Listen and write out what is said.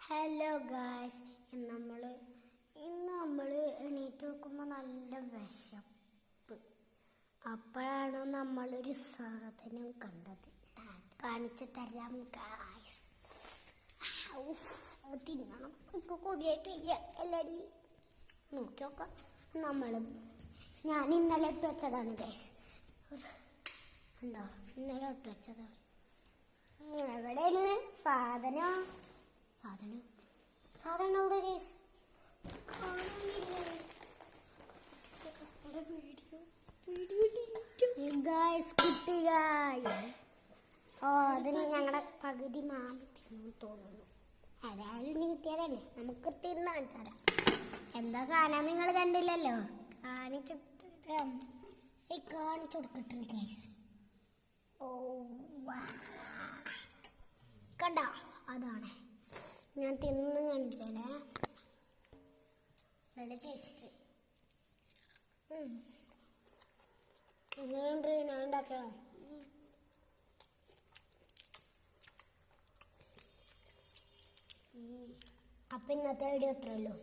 Hello guys, ഇന്ന് നമ്മൾ എണീറ്റ് നോക്കുമ്പോൾ നല്ല വിശപ്പ്. അപ്പോഴാണ് നമ്മളൊരു സാധനം കണ്ടത്. കാണിച്ചു തരാം ഗായ്സ്. തിന്നണം, ഇപ്പോൾ കൊതിയായിട്ട് വയ്യ. എല്ലാടി നോക്കി നോക്കാം. ഞാൻ ഇന്നലെ ഇട്ട് വെച്ചതാണ് ഗായ്സ്. ഉണ്ടോ? ഇന്നലെ ഇട്ട് വെച്ചതാണ്. എവിടെയാണ് സാധനം? ഇവിടെ ഗൈസ് കിട്ടി ഗായ്സ്. അതിന് ഞങ്ങളുടെ പകുതി മാമി തിന്നു തോന്നുന്നു. അതായാലും കിട്ടിയതല്ലേ, നമുക്ക് തിന്ന് കാണിച്ചാൽ എന്താ സാധനം നിങ്ങൾ കണ്ടില്ലല്ലോ. കാണിച്ചു കൊടുക്കട്ടെ ഗൈസ്. ഓ കണ്ട, അതാണ് ഞാൻ തിന്ന് കാണിച്ചോളെ. നല്ല ടേസ്റ്റ്. ഞാൻ ഉണ്ടാക്കാം. അപ്പം ഇന്നത്തെ വീഡിയോ അത്രയേ ഉള്ളൂ.